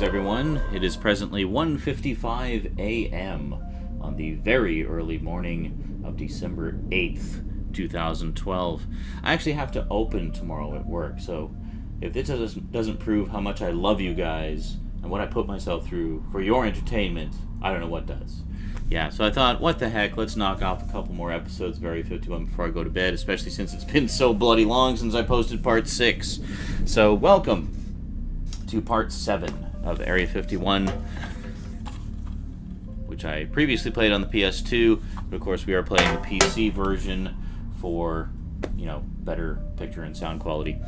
Greetings, everyone. It is presently 1:55 a.m. on the very early morning of December 8th, 2012. I actually have to open tomorrow at work, so if this doesn't prove how much I love you guys and what I put myself through for your entertainment, I don't know what does. Yeah, so I thought, what the heck, let's knock off a couple more episodes of Area 51 before I go to bed, especially since it's been so bloody long since I posted part 6. So, welcome to part 7 of Area 51, which I previously played on the PS2, but of course we are playing the PC version for, better picture and sound quality.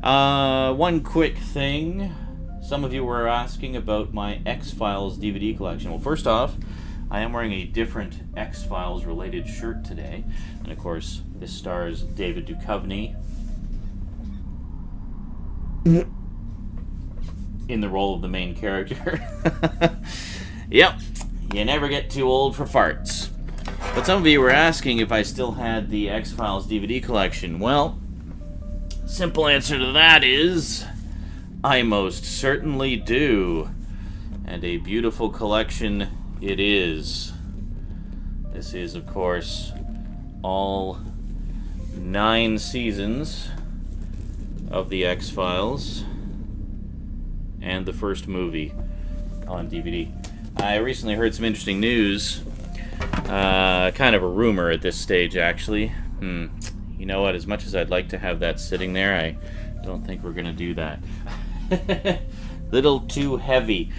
One quick thing, some of you were asking about my X-Files DVD collection. Well, first off, I am wearing a different X-Files related shirt today, and of course this stars David Duchovny in the role of the main character. Yep, you never get too old for farts. But some of you were asking if I still had the X-Files DVD collection. Well, simple answer to that is I most certainly do. And a beautiful collection it is. This is, of course, all 9 seasons of the X-Files and the first movie on DVD. I recently heard some interesting news. Kind of a rumor at this stage, actually. You know what? As much as I'd like to have that sitting there, I don't think we're going to do that. Little too heavy.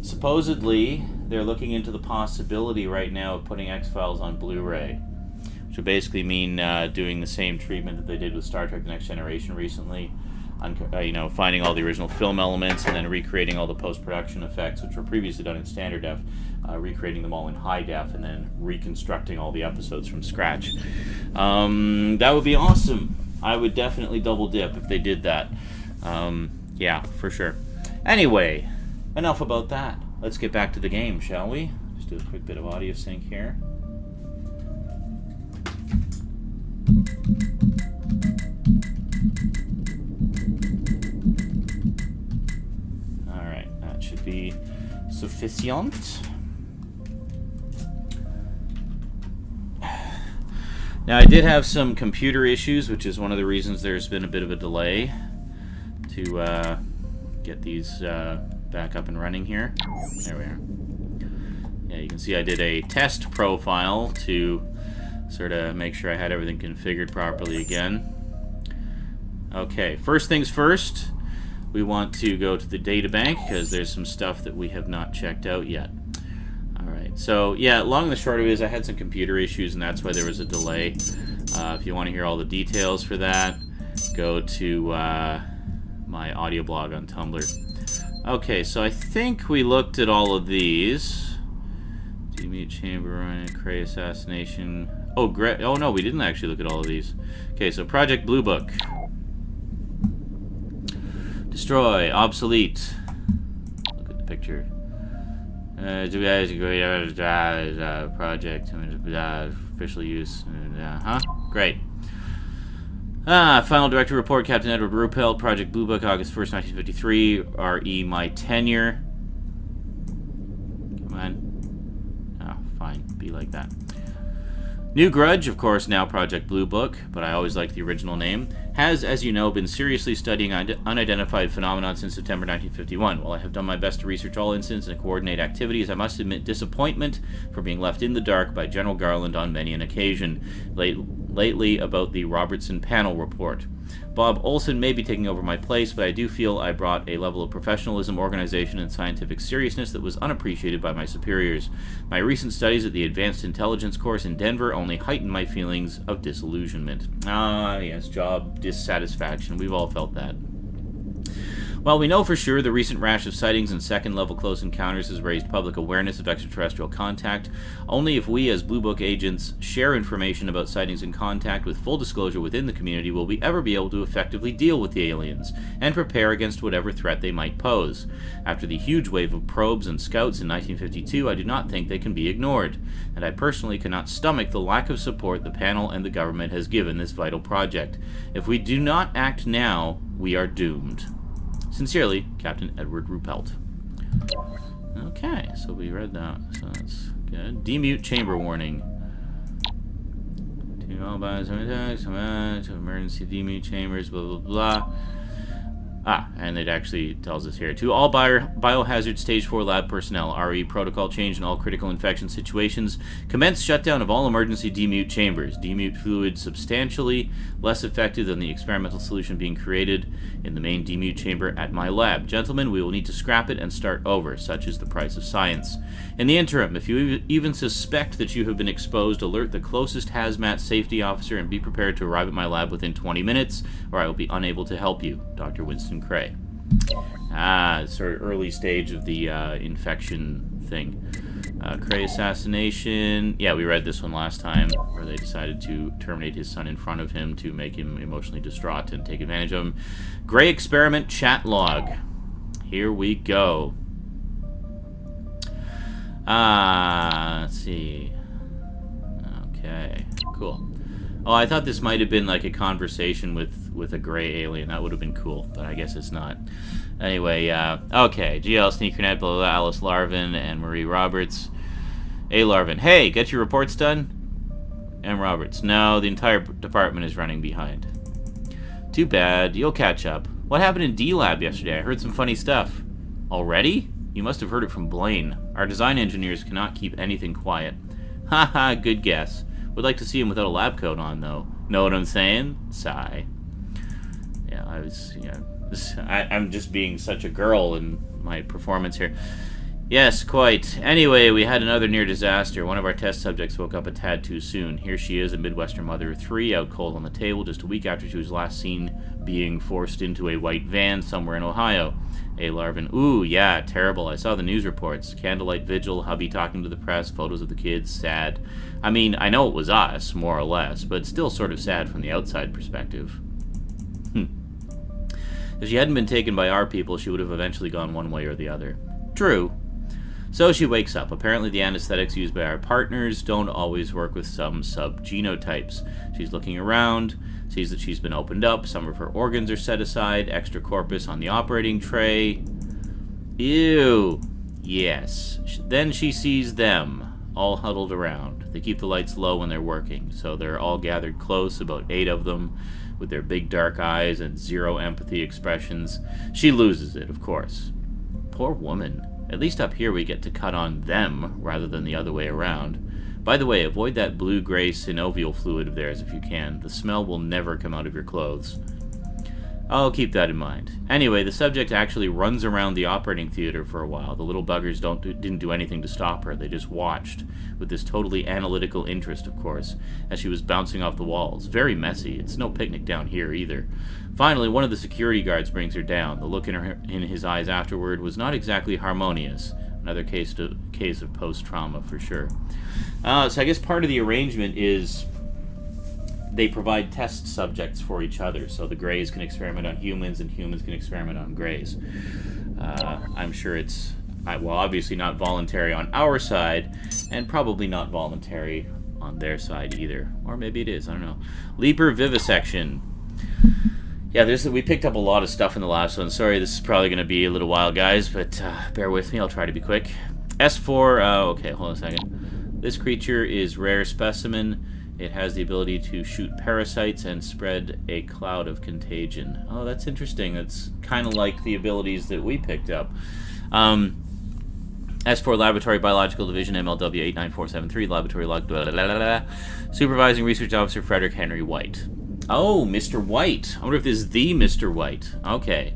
Supposedly, they're looking into the possibility right now of putting X-Files on Blu-ray, which would basically mean doing the same treatment that they did with Star Trek The Next Generation recently, finding all the original film elements and then recreating all the post-production effects, which were previously done in standard def, recreating them all in high def, and then reconstructing all the episodes from scratch. That would be awesome. I would definitely double dip if they did that. Yeah, for sure. Anyway, enough about that. Let's get back to the game, shall we? Just do a quick bit of audio sync here. Alright, that should be sufficient. Now, I did have some computer issues, which is one of the reasons there's been a bit of a delay to get these back up and running here. There we are. Yeah, you can see I did a test profile to sort of make sure I had everything configured properly again. Okay, first things first, we want to go to the databank because there's some stuff that we have not checked out yet. Alright, so yeah, long and the short of it is I had some computer issues and that's why there was a delay. If you want to hear all the details for that, go to my audio blog on Tumblr. Okay, so I think we looked at all of these. Demute chamber, Cray assassination. Oh no, we didn't actually look at all of these. Okay, so Project Blue Book. Destroy, obsolete. Look at the picture. Project, official use. Great. Final Director Report, Captain Edward Ruppelt, Project Blue Book, August 1st, 1953, R.E. My Tenure. Come on. Oh, fine. Be like that. New Grudge, of course, now Project Blue Book, but I always liked the original name, has, as you know, been seriously studying unidentified phenomena since September 1951. While I have done my best to research all incidents and coordinate activities, I must admit disappointment for being left in the dark by General Garland on many an occasion. Lately about the Robertson Panel Report. Bob Olson may be taking over my place, but I do feel I brought a level of professionalism, organization, and scientific seriousness that was unappreciated by my superiors. My recent studies at the Advanced Intelligence course in Denver only heightened my feelings of disillusionment. Ah, yes, job dissatisfaction. We've all felt that. While we know for sure the recent rash of sightings and second-level close encounters has raised public awareness of extraterrestrial contact, only if we as Blue Book agents share information about sightings and contact with full disclosure within the community will we ever be able to effectively deal with the aliens and prepare against whatever threat they might pose. After the huge wave of probes and scouts in 1952, I do not think they can be ignored, and I personally cannot stomach the lack of support the panel and the government has given this vital project. If we do not act now, we are doomed. Sincerely, Captain Edward Ruppelt. Okay, so we read that, so that's good. Demute chamber warning. To all attacks, to emergency demute chambers, blah, blah, blah. And it actually tells us here. To all biohazard stage 4 lab personnel, RE protocol change in all critical infection situations. Commence shutdown of all emergency demute chambers. Demute fluid substantially less effective than the experimental solution being created in the main demute chamber at my lab. Gentlemen, we will need to scrap it and start over. Such is the price of science. In the interim, if you even suspect that you have been exposed, alert the closest hazmat safety officer and be prepared to arrive at my lab within 20 minutes, or I will be unable to help you. Dr. Winston Cray. Sort of early stage of the infection thing. Cray assassination. Yeah, we read this one last time, where they decided to terminate his son in front of him to make him emotionally distraught and take advantage of him. Gray experiment chat log. Here we go. Let's see. Okay, cool. Oh, I thought this might have been like a conversation with a gray alien. That would have been cool, but I guess it's not. Anyway, okay. GL Sneakernet, blah, blah, blah, Alice Larvin, and Marie Roberts. A. Larvin. Hey, get your reports done? M. Roberts. No, the entire department is running behind. Too bad. You'll catch up. What happened in D-Lab yesterday? I heard some funny stuff. Already? You must have heard it from Blaine. Our design engineers cannot keep anything quiet. Haha, good guess. Would like to see him without a lab coat on, though. Know what I'm saying? Sigh. Yeah, I'm just being such a girl in my performance here. Yes, quite. Anyway, we had another near disaster. One of our test subjects woke up a tad too soon. Here she is, a Midwestern mother of 3, out cold on the table just a week after she was last seen being forced into a white van somewhere in Ohio. A. Larvin. Ooh, yeah, terrible. I saw the news reports. Candlelight vigil, hubby talking to the press, photos of the kids, sad. I mean, I know it was us, more or less, but still sort of sad from the outside perspective. If she hadn't been taken by our people, she would have eventually gone one way or the other. True. So she wakes up. Apparently the anesthetics used by our partners don't always work with some subgenotypes. She's looking around, sees that she's been opened up, some of her organs are set aside, extra corpus on the operating tray. Ew. Yes. Then she sees them, all huddled around. They keep the lights low when they're working, so they're all gathered close, about 8 of them, with their big dark eyes and zero empathy expressions. She loses it, of course. Poor woman. At least up here we get to cut on them, rather than the other way around. By the way, avoid that blue-gray synovial fluid of theirs if you can. The smell will never come out of your clothes. I'll keep that in mind. Anyway, the subject actually runs around the operating theater for a while. The little buggers didn't do anything to stop her. They just watched, with this totally analytical interest, of course, as she was bouncing off the walls. Very messy. It's no picnic down here, either. Finally, one of the security guards brings her down. The look in his eyes afterward was not exactly harmonious. Another case of post-trauma, for sure. So I guess part of the arrangement is they provide test subjects for each other, so the Greys can experiment on humans and humans can experiment on Greys. I'm sure it's, well, obviously not voluntary on our side, and probably not voluntary on their side either. Or maybe it is, I don't know. Leaper vivisection. Yeah, we picked up a lot of stuff in the last one. Sorry, this is probably going to be a little while, guys, but bear with me. I'll try to be quick. S4, okay, hold on a second. This creature is rare specimen. It has the ability to shoot parasites and spread a cloud of contagion. Oh, that's interesting. That's kind of like the abilities that we picked up. S4 Laboratory Biological Division, MLW 89473, Laboratory Log, blah, blah, blah, blah, blah. Supervising Research Officer Frederick Henry White. Oh, Mr. White. I wonder if this is the Mr. White. Okay.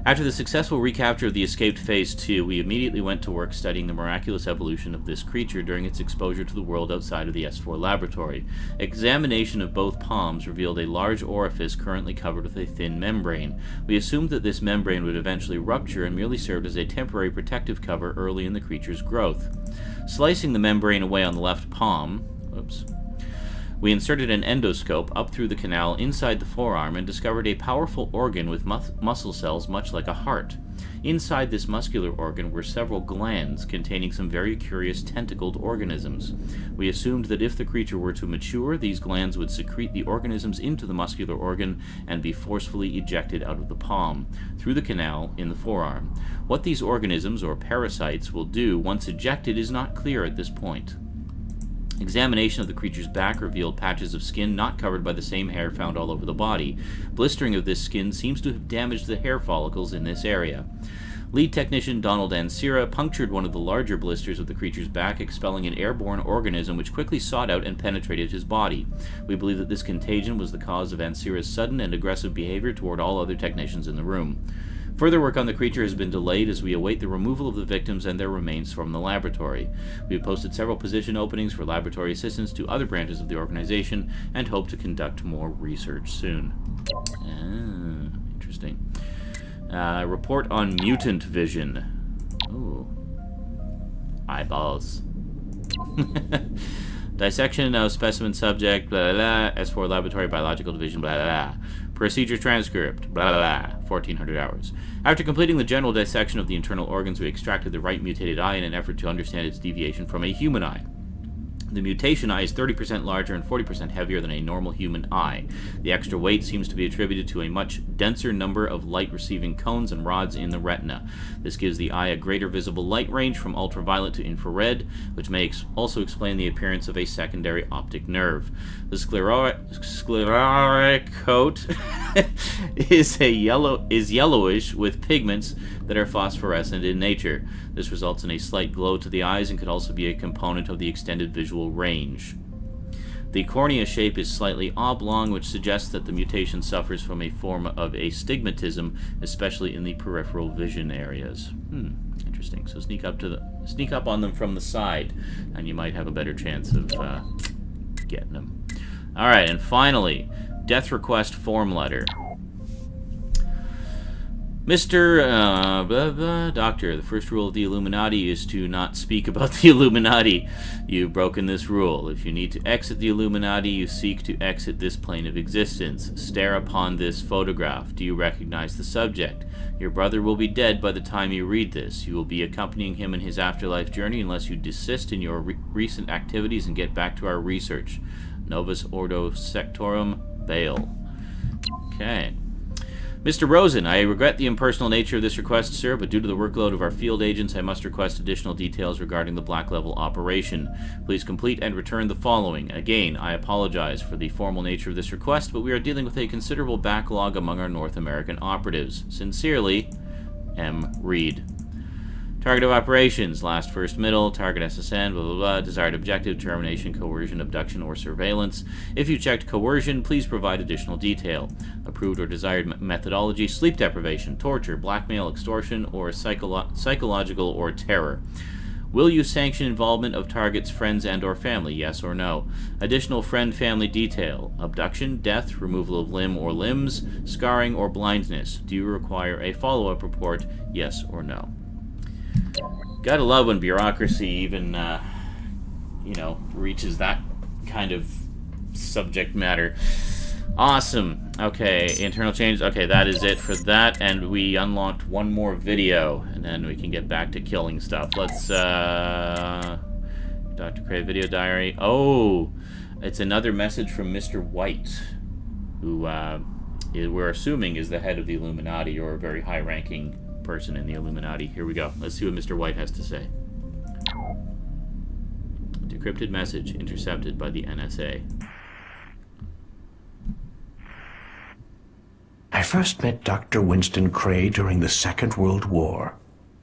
After the successful recapture of the escaped Phase 2, we immediately went to work studying the miraculous evolution of this creature during its exposure to the world outside of the S4 laboratory. Examination of both palms revealed a large orifice currently covered with a thin membrane. We assumed that this membrane would eventually rupture and merely served as a temporary protective cover early in the creature's growth. Slicing the membrane away on the left palm, we inserted an endoscope up through the canal inside the forearm and discovered a powerful organ with muscle cells much like a heart. Inside this muscular organ were several glands containing some very curious tentacled organisms. We assumed that if the creature were to mature, these glands would secrete the organisms into the muscular organ and be forcefully ejected out of the palm, through the canal in the forearm. What these organisms, or parasites, will do once ejected is not clear at this point. Examination of the creature's back revealed patches of skin not covered by the same hair found all over the body. Blistering of this skin seems to have damaged the hair follicles in this area. Lead technician Donald Ansira punctured one of the larger blisters of the creature's back, expelling an airborne organism which quickly sought out and penetrated his body. We believe that this contagion was the cause of Ansira's sudden and aggressive behavior toward all other technicians in the room. Further work on the creature has been delayed as we await the removal of the victims and their remains from the laboratory. We have posted several position openings for laboratory assistants to other branches of the organization and hope to conduct more research soon. Interesting. Report on mutant vision. Ooh. Eyeballs. Dissection of specimen subject, blah, blah, blah. S4 laboratory biological division, blah, blah, blah. Procedure transcript, blah, blah, blah. 1400 hours. After completing the general dissection of the internal organs, we extracted the right mutated eye in an effort to understand its deviation from a human eye. The mutation eye is 30% larger and 40% heavier than a normal human eye. The extra weight seems to be attributed to a much denser number of light-receiving cones and rods in the retina. This gives the eye a greater visible light range from ultraviolet to infrared, which may also explain the appearance of a secondary optic nerve. The sclerotic coat is yellowish with pigments that are phosphorescent in nature. This results in a slight glow to the eyes and could also be a component of the extended visual range. The cornea shape is slightly oblong, which suggests that the mutation suffers from a form of astigmatism, especially in the peripheral vision areas. Interesting. So sneak up on them from the side, and you might have a better chance of getting them. All right, and finally, death request form letter. Mr. Doctor, the first rule of the Illuminati is to not speak about the Illuminati. You've broken this rule. If you need to exit the Illuminati, you seek to exit this plane of existence. Stare upon this photograph. Do you recognize the subject? Your brother will be dead by the time you read this. You will be accompanying him in his afterlife journey unless you desist in your recent activities and get back to our research. Novus Ordo Sectorum, Bail. Okay. Mr. Rosen, I regret the impersonal nature of this request, sir, but due to the workload of our field agents, I must request additional details regarding the Black Level operation. Please complete and return the following. Again, I apologize for the formal nature of this request, but we are dealing with a considerable backlog among our North American operatives. Sincerely, M. Reed. Target of operations, last, first, middle, target SSN, blah, blah, blah, desired objective, termination, coercion, abduction, or surveillance. If you checked coercion, please provide additional detail. Approved or desired methodology, sleep deprivation, torture, blackmail, extortion, or psychological or terror. Will you sanction involvement of target's friends and or family, yes or no? Additional friend-family detail, abduction, death, removal of limb or limbs, scarring, or blindness. Do you require a follow-up report, yes or no? Gotta love when bureaucracy even, reaches that kind of subject matter. Awesome. Okay, internal changes. Okay, that is it for that, and we unlocked one more video, and then we can get back to killing stuff. Let's, Dr. Cray video diary. Oh, it's another message from Mr. White, who, we're assuming is the head of the Illuminati, or a very high-ranking person in the Illuminati. Here we go. Let's see what Mr. White has to say. Decrypted message intercepted by the NSA. I first met Dr. Winston Cray during the Second World War.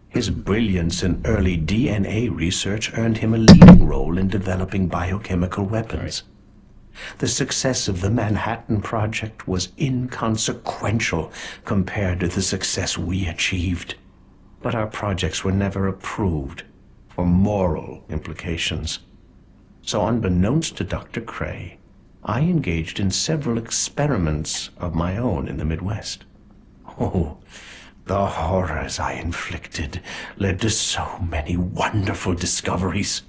His brilliance in early DNA research earned him a leading role in developing biochemical weapons. The success of the Manhattan Project was inconsequential compared to the success we achieved. But our projects were never approved for moral implications. So unbeknownst to Dr. Cray, I engaged in several experiments of my own in the Midwest. Oh, the horrors I inflicted led to so many wonderful discoveries.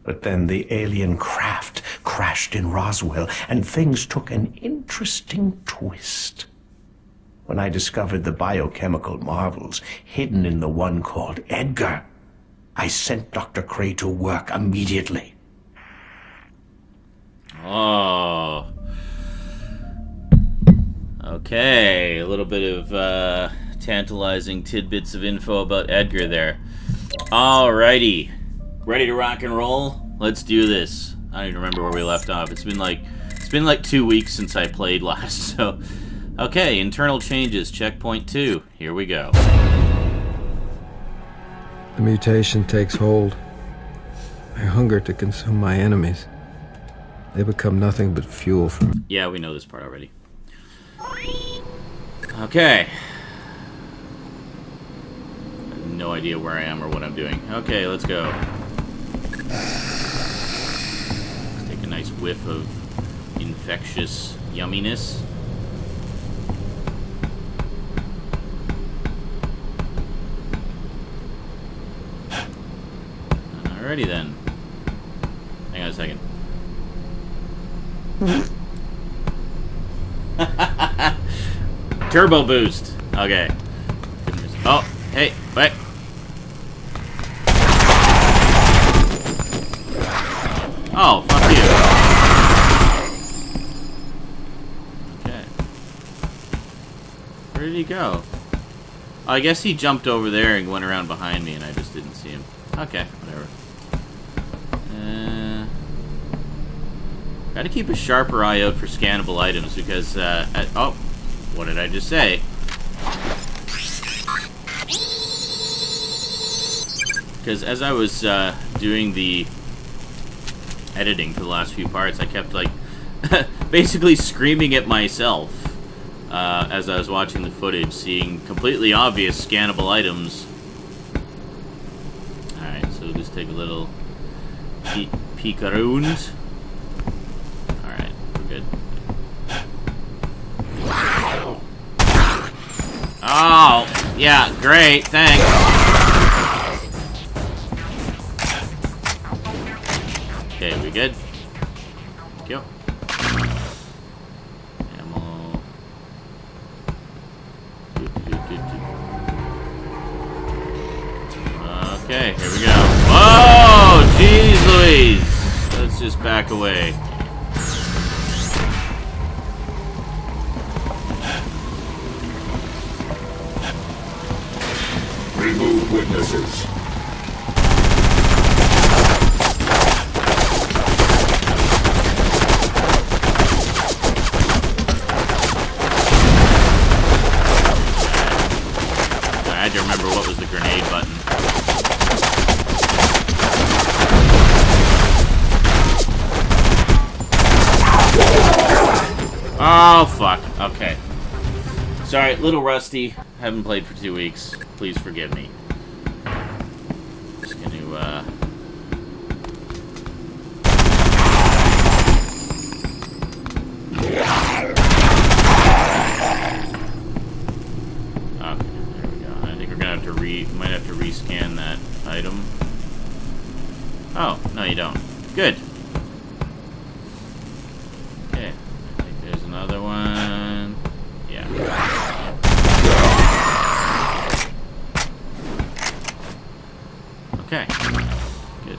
But then the alien craft crashed in Roswell, and things took an interesting twist. when I discovered the biochemical marvels hidden in the one called Edgar, I sent Dr. Cray to work immediately. Oh. Okay, a little bit of tantalizing tidbits of info about Edgar there. Alrighty. Ready to rock and roll? Let's do this. I don't even remember where we left off. It's been like 2 weeks since I played last, so... Okay, internal changes, checkpoint 2. Here we go. The mutation takes hold. I hunger to consume my enemies. They become nothing but fuel for me. Yeah, we know this part already. Okay. I have no idea where I am or what I'm doing. Okay, let's go. Let's take a nice whiff of infectious yumminess. Alrighty then. Hang on a second. Turbo boost. Okay. Oh, hey, wait. Oh, fuck you. Okay. Where did he go? Oh, I guess he jumped over there and went around behind me and I just didn't see him. Okay, whatever. Gotta keep a sharper eye out for scannable items because, oh, what did I just say? Because as I was doing the editing for the last few parts, I kept, like, basically screaming at myself as I was watching the footage, seeing completely obvious scannable items. Alright, so we'll just take a little peek around. Alright, we're good. Oh, yeah, great, thanks. Okay, we good? Thank you. Ammo. Okay, here we go. Oh, jeez Louise! Let's just back away. Remove witnesses. I had to remember what was the grenade button. Oh, fuck. Okay. Sorry, little rusty. Haven't played for 2 weeks. Please forgive me. Just gonna, Okay, there we go. I think we're gonna have to might have to rescan that item. Oh, no you don't. Good. Okay, I think there's another one. Yeah. Okay. Good.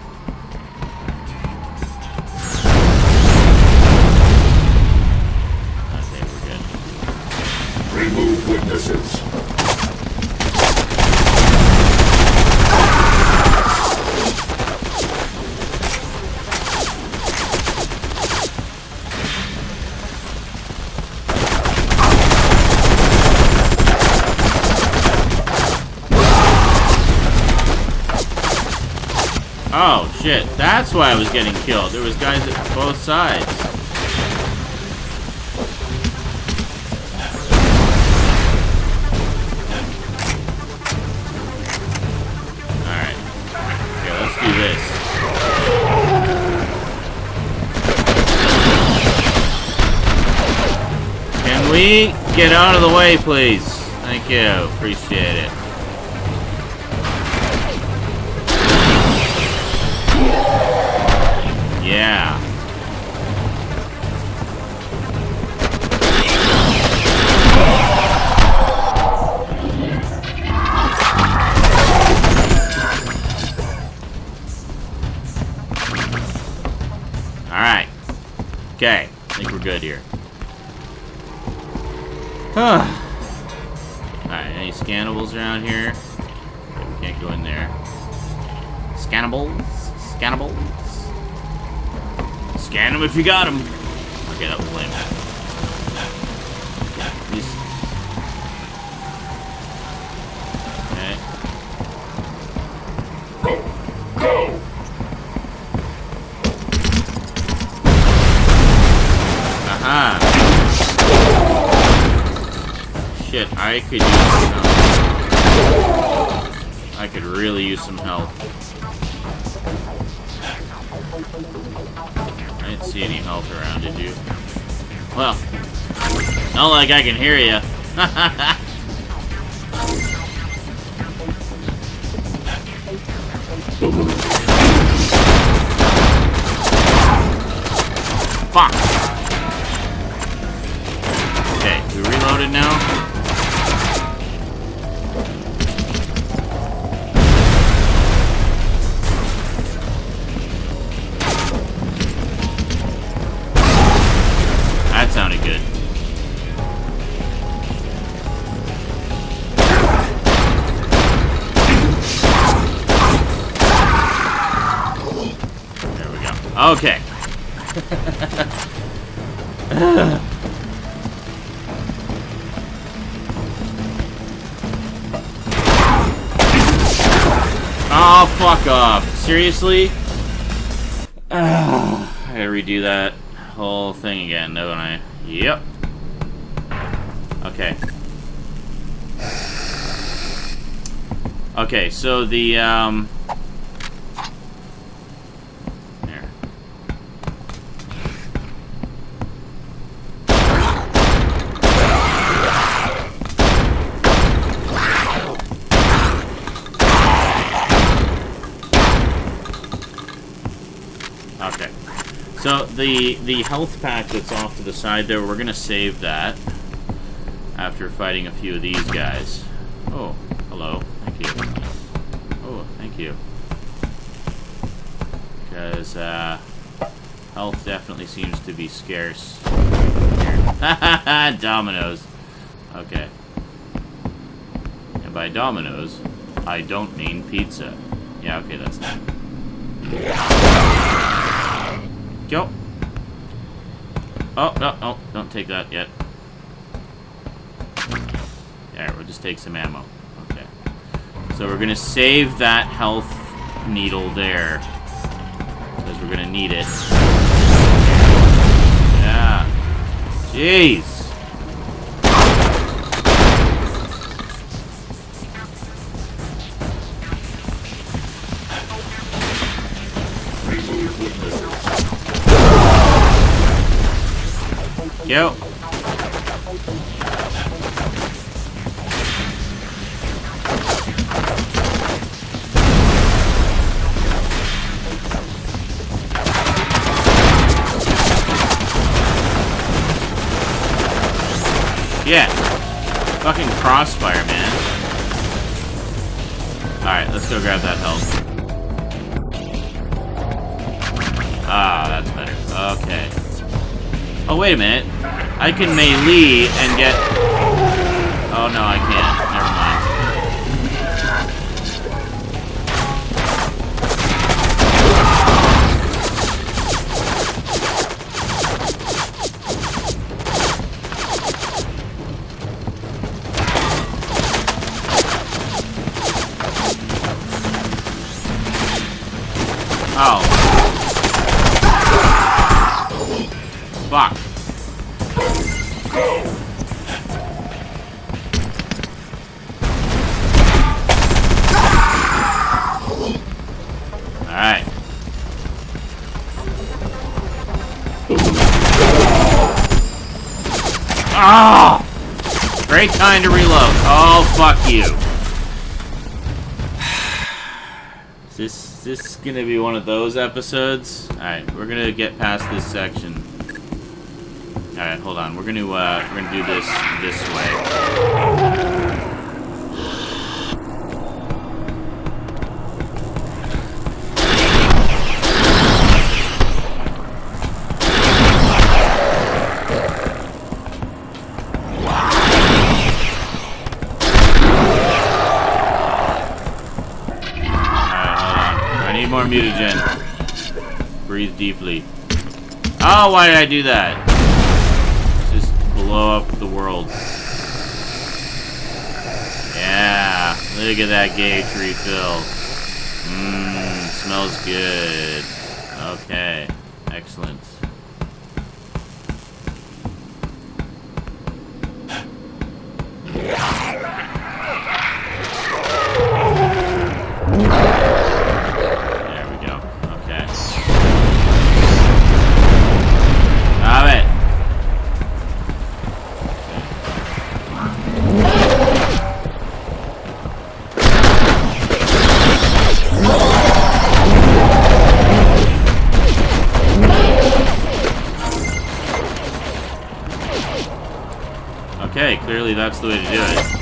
Okay, we're good. Remove witnesses. Oh, shit. That's why I was getting killed. There was guys at both sides. Alright. Okay, let's do this. Can we get out of the way, please? Thank you. Appreciate it. Yeah. Okay, I think we're good here. Alright, any scannables around here? Okay, we can't go in there. Scannables? Scannables? Scan them if you got them. Okay, that was lame. Okay, these... Okay. Go! Aha! Shit, I could use some help. I could really use some help. I didn't see any health around, did you? Well, not like I can hear you. Fuck! Okay, we reloaded now? That sounded good. There we go. Okay. Oh, fuck off. Seriously? I gotta redo that whole thing again, don't I? Yep. Okay. Okay, so the, There. Okay. So the health pack that's off to the side there, we're gonna save that after fighting a few of these guys. Oh, hello. Thank you. Oh, thank you. Because health definitely seems to be scarce here. Dominoes. Okay. And by Dominoes, I don't mean pizza. Yeah, okay, that's that. Go. Oh, no, no, don't take that yet. There, we'll just take some ammo. Okay. So we're gonna save that health needle there. Because we're gonna need it. Yeah. Jeez. Go. Yeah. Fucking crossfire, man. Alright, let's go grab that health. Ah, that's better. Okay. Oh, wait a minute. I can melee and get... Oh, no, I can't. Never mind. Oh. Fuck. Alright. Oh! Great time to reload. Oh, fuck you. Is this gonna be one of those episodes? Alright, we're gonna get past this section. Alright, hold on. We're gonna do this way. need more mutagen. Breathe deeply. Oh, why did I do that? Just blow up the world. Yeah, look at that gauge refill. Mmm, smells good. Okay, excellent. There we go. Okay. Stop it. Okay, clearly that's the way to do it.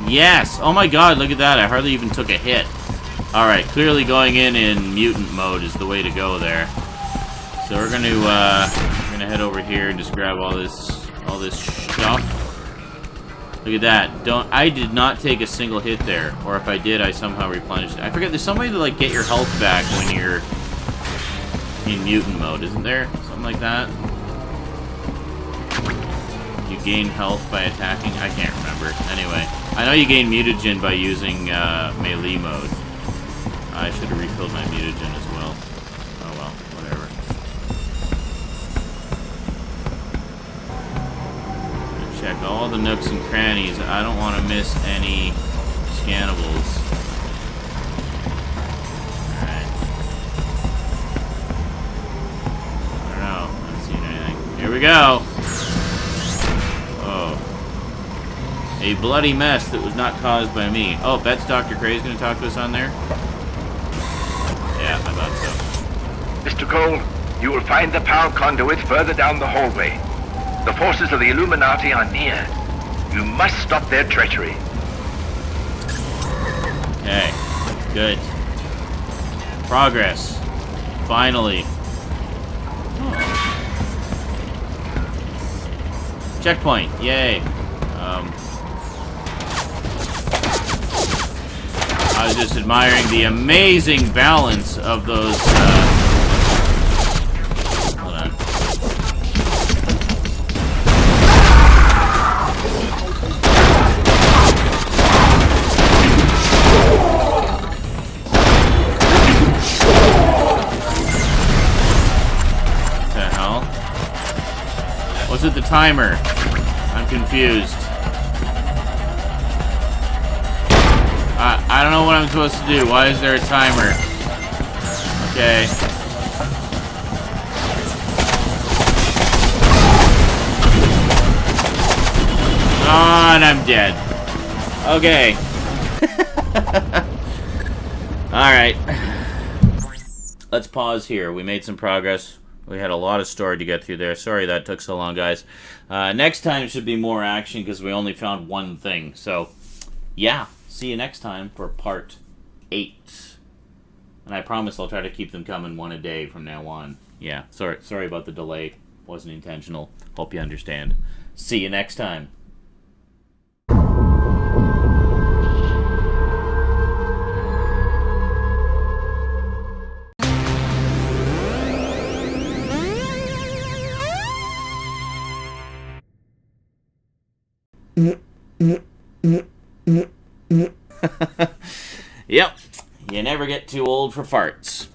Yes! Oh my god, look at that. I hardly even took a hit. Alright, clearly going in mutant mode is the way to go there. So we're gonna head over here and just grab all this stuff. Look at that. I did not take a single hit there. Or if I did, I somehow replenished it. I forget, there's some way to like get your health back when you're in mutant mode, isn't there? Something like that. You gain health by attacking? I can't remember. Anyway, I know you gain mutagen by using melee mode. I should have refilled my mutagen as well. Oh well, whatever. Check all the nooks and crannies. I don't want to miss any scannables. Alright. I don't know. I'm not seeing anything. Here we go! A bloody mess that was not caused by me. Oh, that's Dr. Cray's gonna talk to us on there? Yeah, I thought so. Mr. Cole, you will find the power conduit further down the hallway. The forces of the Illuminati are near. You must stop their treachery. Okay, good. Progress. Finally. Oh. Checkpoint, yay. I was just admiring the amazing balance of those, hold on. What the hell? Was it the timer? I'm confused. I don't know what I'm supposed to do. Why is there a timer? Okay. Oh, and I'm dead. Okay. Alright. Let's pause here. We made some progress. We had a lot of story to get through there. Sorry that took so long, guys. Next time should be more action because we only found one thing. So, yeah. See you next time for part 8. And I promise I'll try to keep them coming one a day from now on. Yeah, sorry about the delay. Wasn't intentional. Hope you understand. See you next time. Yep, you never get too old for farts.